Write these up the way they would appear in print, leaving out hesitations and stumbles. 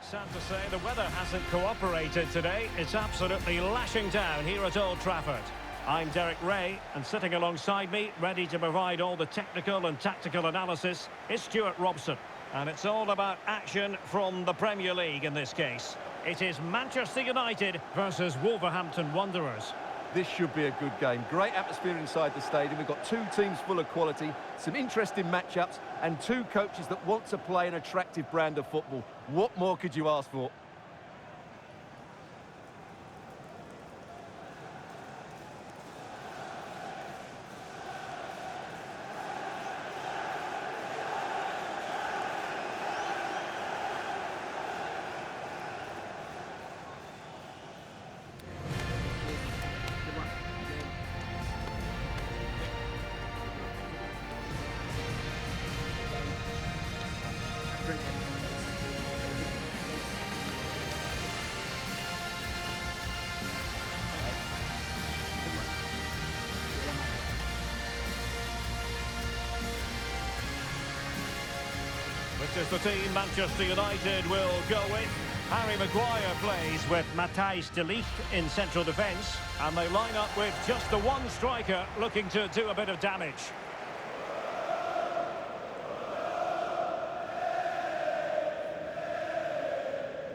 sad to say the weather hasn't cooperated today. It's absolutely lashing down here at Old Trafford. I'm Derek Ray, and sitting alongside me, ready to provide all the technical and tactical analysis, is Stuart Robson. And it's all about action from the Premier League in this case. It is Manchester United versus Wolverhampton Wanderers. This should be a good game. Great atmosphere inside the stadium. We've got two teams full of quality, some interesting matchups, and two coaches that want to play an attractive brand of football. What more could you ask for? Which is the team Manchester United will go with. Harry Maguire plays with Matthijs de Ligt in central defence. And they line up with just the one striker looking to do a bit of damage.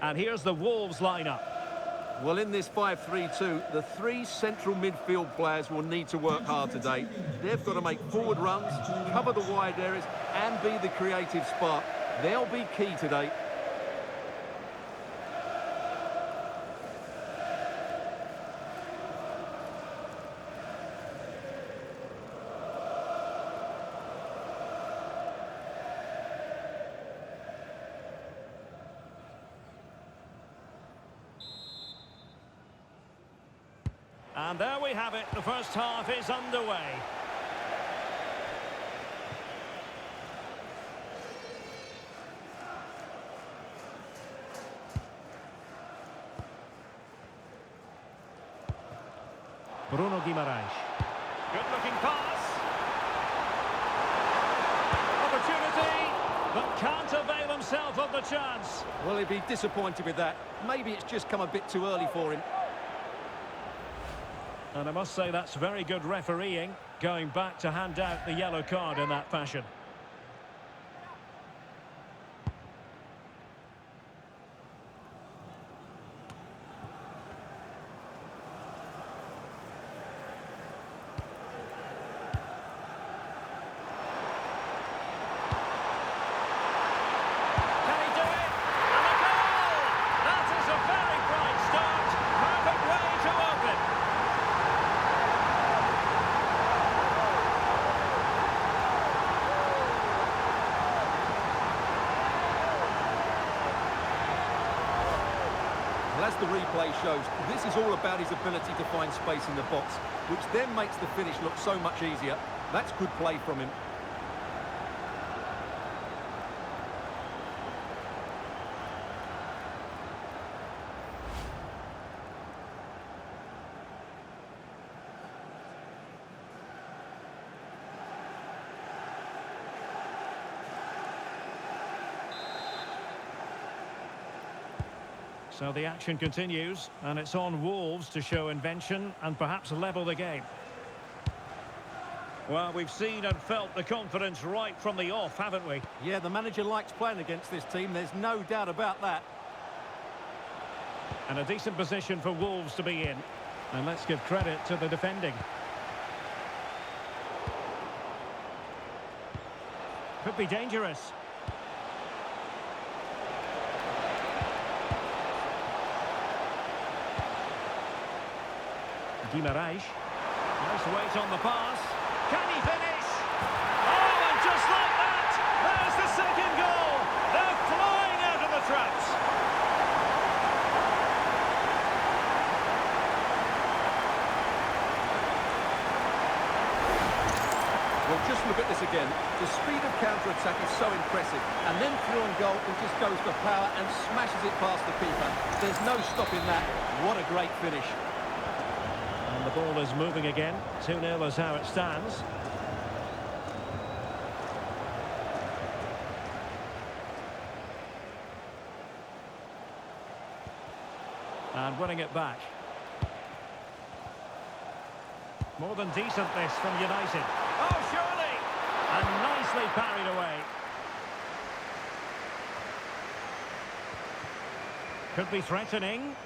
And here's the Wolves lineup. Well, in this 5-3-2, the three central midfield players will need to work hard today. They've got to make forward runs, cover the wide areas, and be the creative spark. They'll be key today. And there we have it. The first half is underway. Bruno Guimaraes. Good-looking pass. Opportunity, but can't avail himself of the chance. Well, he'd be disappointed with that. Maybe it's just come a bit too early for him. And I must say that's very good refereeing, going back to hand out the yellow card in that fashion. Can he do it? And a goal! That is a very bright start. Perfect way to open. Well, as the replay shows, this is all about his ability to find space in the box, which then makes the finish look so much easier. That's good play from him. So the action continues, and it's on Wolves to show invention and perhaps level the game. Well, we've seen and felt the confidence right from the off, haven't we? Yeah, the manager likes playing against this team, there's no doubt about that. And a decent position for Wolves to be in. And let's give credit to the defending. Could be dangerous. Guimaraes. Nice weight on the pass. Can he finish? Oh, and just like that, there's the second goal. They're flying out of the traps. Well, just look at this again. The speed of counter-attack is so impressive. And then through on goal, he just goes for power and smashes it past the keeper. There's no stopping that. What a great finish. And the ball is moving again. 2-0 is how it stands. And winning it back. More than decent this from United. Oh, surely! And nicely parried away. Could be threatening.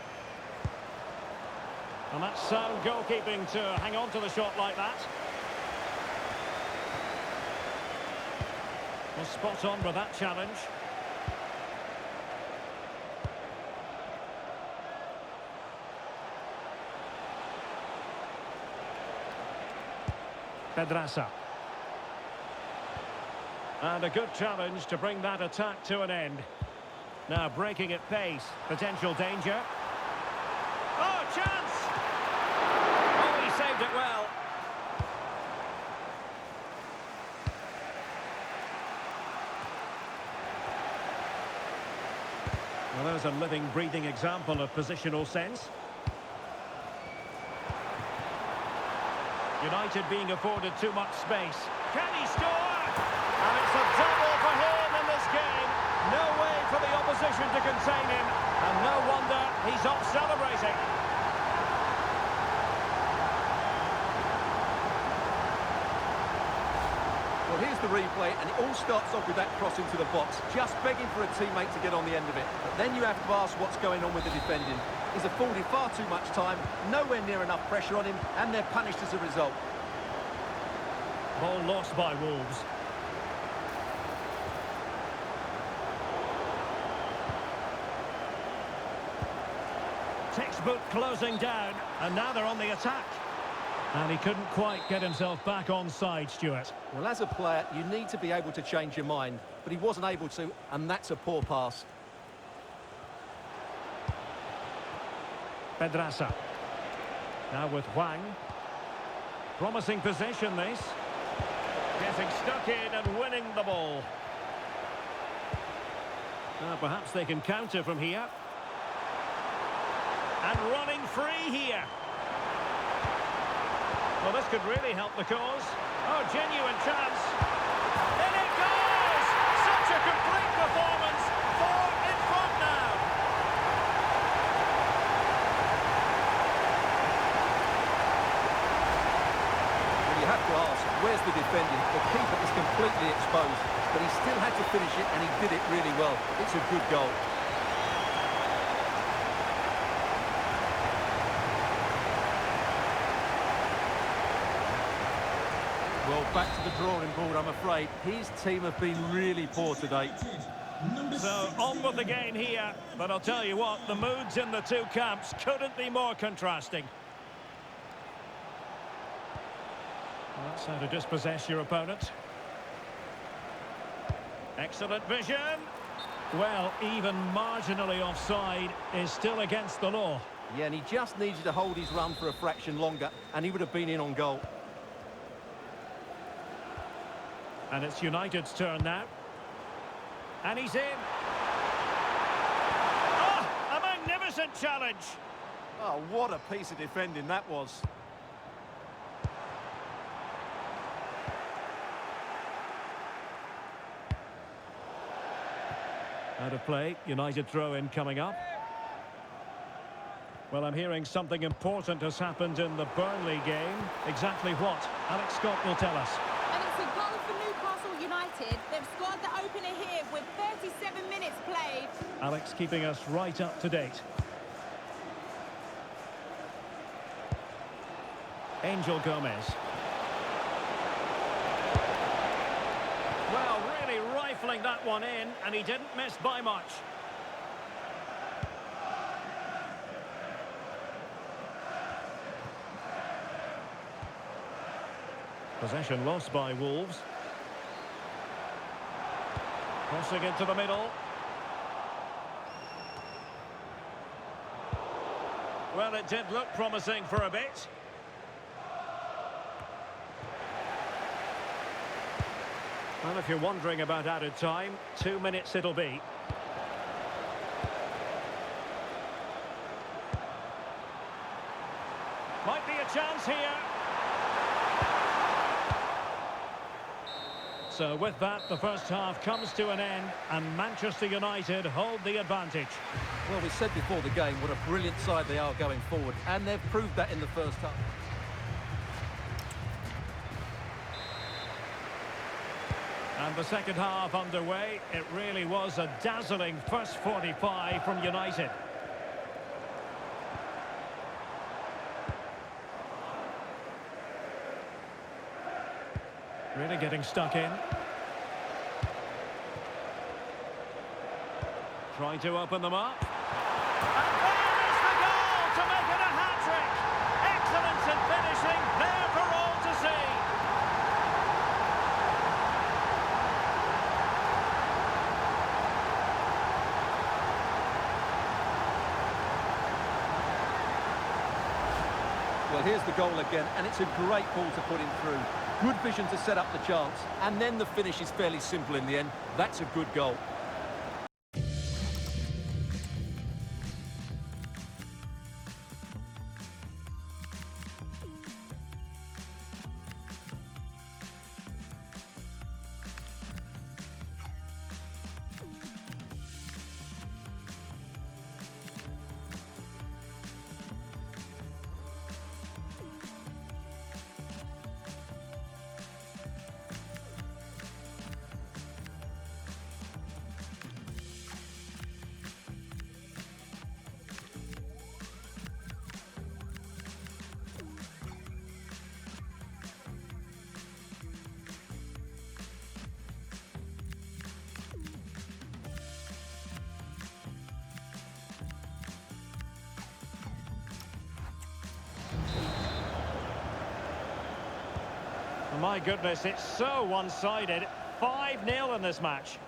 And that's sound goalkeeping to hang on to the shot like that. Was spot on with that challenge. Pedraza. And a good challenge to bring that attack to an end. Now breaking at pace. Potential danger. Oh, chance! Oh, he saved it well. Well, there's a living, breathing example of positional sense. United being afforded too much space. Can he score? And it's a double for him in this game. No way for the opposition to contain him. And no wonder he's off celebrating. Well, here's the replay, and it all starts off with that cross into the box, just begging for a teammate to get on the end of it. But then you have to ask what's going on with the defending. He's afforded far too much time, nowhere near enough pressure on him, and they're punished as a result. Ball lost by Wolves. Textbook closing down, and now they're on the attack. And he couldn't quite get himself back on side, Stuart. Well, as a player, you need to be able to change your mind, but he wasn't able to, and that's a poor pass. Pedraza. Now with Hwang. Promising possession, this. Getting stuck in and winning the ball. Now perhaps they can counter from here. And running free here. Well, this could really help the cause. Oh, genuine chance. In it goes! Such a complete performance. 4 in front now. Well, you have to ask, where's the defending? The keeper is completely exposed, but he still had to finish it, and he did it really well. It's a good goal. Well, back to the drawing board, I'm afraid. His team have been really poor today. So, on with the game here. But I'll tell you what, the moods in the two camps couldn't be more contrasting. Well, that's how to dispossess your opponent. Excellent vision. Well, even marginally offside is still against the law. Yeah, and he just needed to hold his run for a fraction longer, and he would have been in on goal. And it's United's turn now. And he's in. Oh, a magnificent challenge. Oh, what a piece of defending that was. Out of play, United throw-in coming up. Well, I'm hearing something important has happened in the Burnley game. Exactly what? Alex Scott will tell us. And it's a goal for Newcastle United. They've scored the opener here with 37 minutes played. Alex keeping us right up to date. Angel Gomez. Well, really rifling that one in, and he didn't miss by much. Possession lost by Wolves. Crossing into the middle. Well, it did look promising for a bit. Well, if you're wondering about added time, 2 minutes it'll be. Might be a chance here. So with that, the first half comes to an end and Manchester United hold the advantage. Well, we said before the game what a brilliant side they are going forward, and they've proved that in the first half. And the second half underway. It really was a dazzling first 45 from United. Really getting stuck in. Trying to open them up. And there is the goal to make it a hat-trick. Excellence in finishing, there for all to see. Well, here's the goal again, and it's a great ball to put him through. Good vision to set up the chance, and then the finish is fairly simple in the end. That's a good goal. My goodness, it's so one-sided. 5-0 in this match.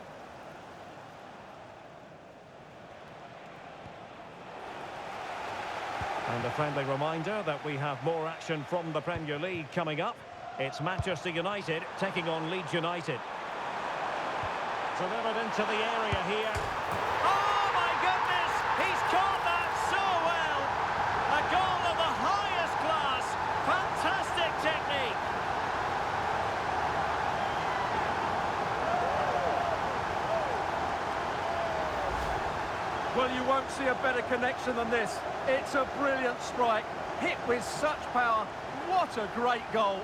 And a friendly reminder that we have more action from the Premier League coming up. It's Manchester United taking on Leeds United. Delivered into the area here. Oh my goodness! He's caught that so well! A goal of the highest class. Fantastic technique. Well, you won't see a better connection than this. It's a brilliant strike, hit with such power. What a great goal.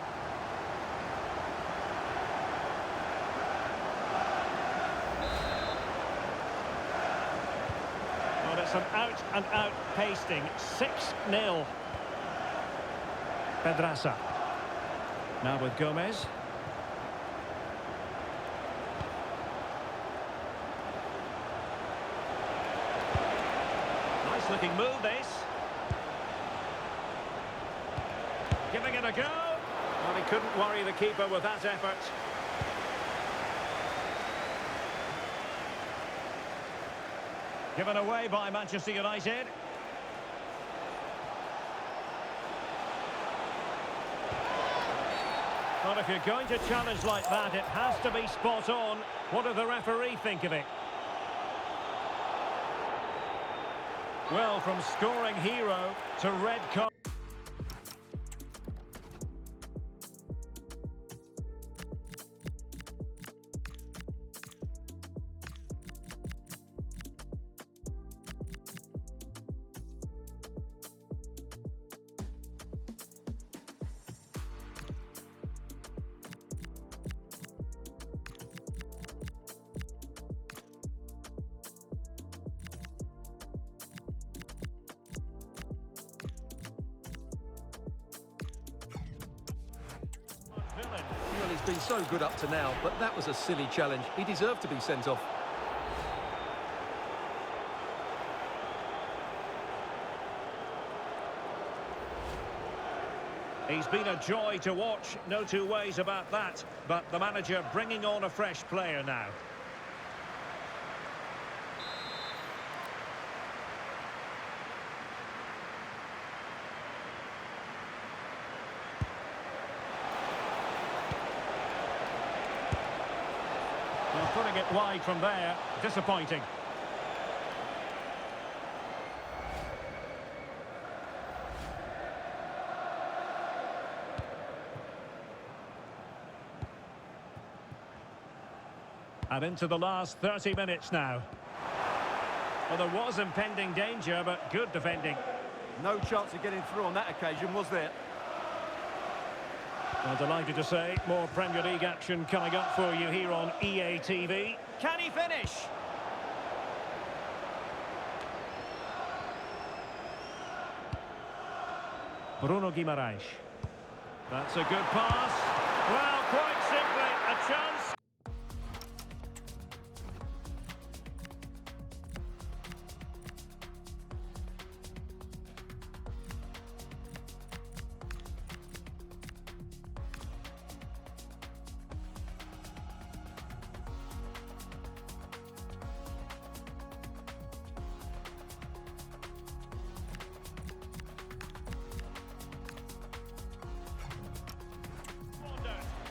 Well, it's an out-and-out pasting. 6-0. Pedraza. Now with Gomez. Looking move this. Giving it a go. Well, he couldn't worry the keeper with that effort. Given away by Manchester United. Well, if you're going to challenge like that, it has to be spot on. What do the referee think of it? Well, from scoring hero to red card. Well, he's been so good up to now, but that was a silly challenge. He deserved to be sent off. He's been a joy to watch, no two ways about that. But the manager bringing on a fresh player now. Well, putting it wide from there, disappointing. And into the last 30 minutes now. Well, there was impending danger, but good defending. No chance of getting through on that occasion, was there? Well, delighted to say, more Premier League action coming up for you here on EA TV. Can he finish? Bruno Guimaraes. That's a good pass. Well, quite simply, a chance.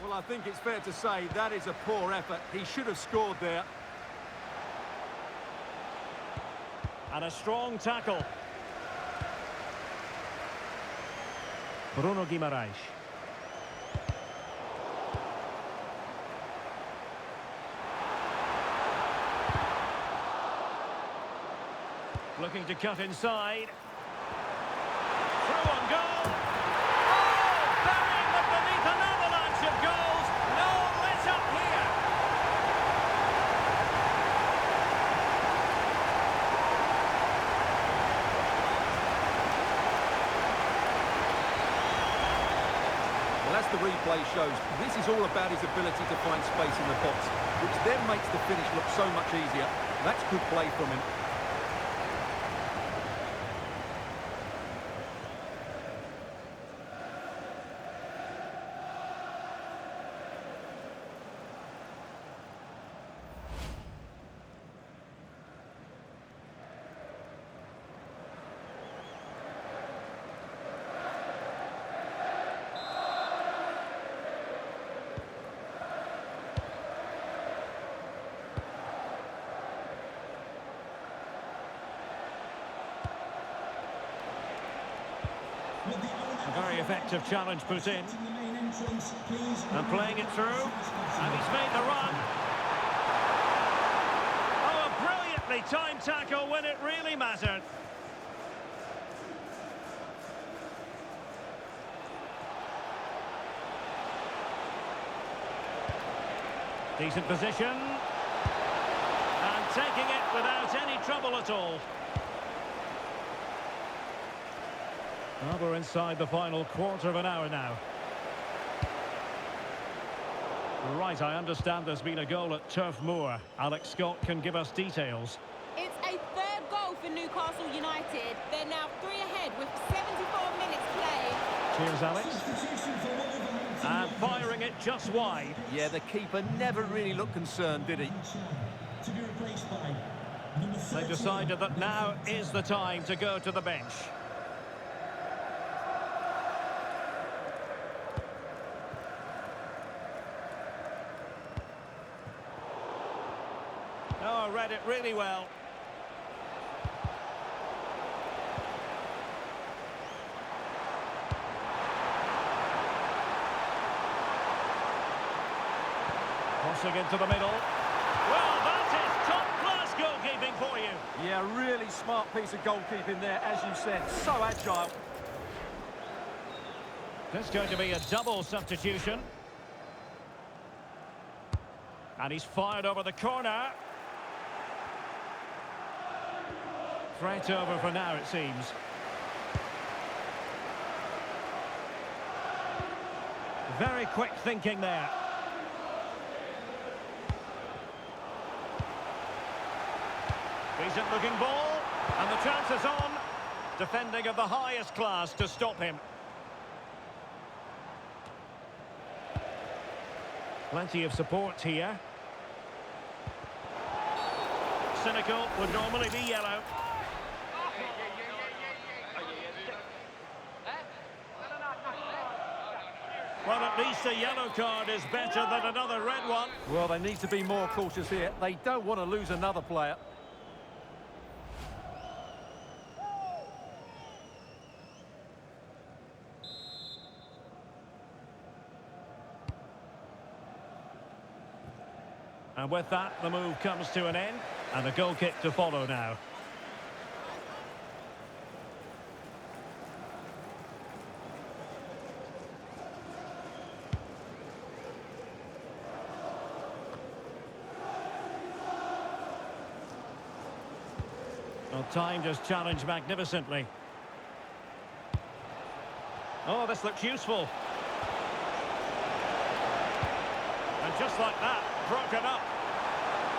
Well, I think it's fair to say that is a poor effort. He should have scored there. And a strong tackle. Bruno Guimaraes. Looking to cut inside. Through on goal. Oh, burying them beneath an avalanche of goals. No let up here. Well, as the replay shows, this is all about his ability to find space in the box, which then makes the finish look so much easier. That's good play from him. A very effective challenge put in. And playing it through. And he's made the run. Oh, a brilliantly timed tackle when it really mattered. Decent position. And taking it without any trouble at all. Well, we're inside the final quarter of an hour now. Right, I understand there's been a goal at Turf Moor. Alex Scott can give us details. It's a third goal for Newcastle United. They're now 3 ahead with 74 minutes played. Cheers, Alex. And firing it just wide. Yeah, the keeper never really looked concerned, did he? They've decided that now is the time to go to the bench. Oh, read it really well. Crossing into the middle. Well, that is top-class goalkeeping for you. Yeah, really smart piece of goalkeeping there, as you said. So agile. There's going to be a double substitution. And he's fired over the corner. Threat over for now, it seems. Very quick thinking there. Decent looking ball. And the chance is on. Defending of the highest class to stop him. Plenty of support here. Cynical would normally be yellow. Well, at least a yellow card is better than another red one. Well, they need to be more cautious here. They don't want to lose another player. And with that, the move comes to an end, and a goal kick to follow now. Well, timed his challenge magnificently. Oh, this looks useful. And just like that, broken up.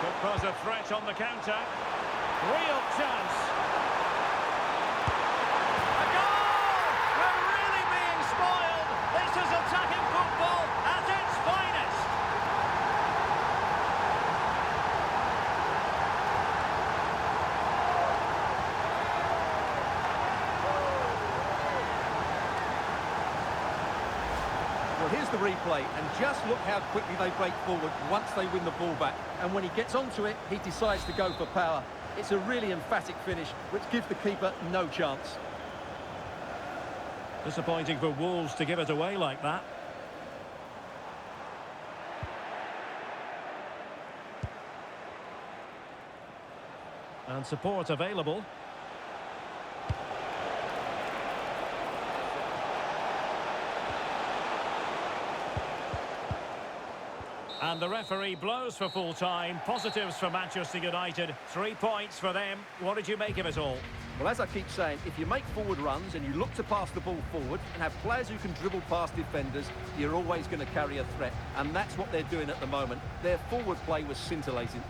Could pose a threat on the counter. Real chance. A goal! We're really being spoiled. This is attacking football at its finest. Well, here's the replay, and just look how quickly they break forward once they win the ball back. And when he gets onto it, he decides to go for power. It's a really emphatic finish, which gives the keeper no chance. Disappointing for Wolves to give it away like that. And support available. And the referee blows for full time. Positives for Manchester United. 3 points for them. What did you make of it all? Well, as I keep saying, if you make forward runs and you look to pass the ball forward and have players who can dribble past defenders, you're always going to carry a threat. And that's what they're doing at the moment. Their forward play was scintillating.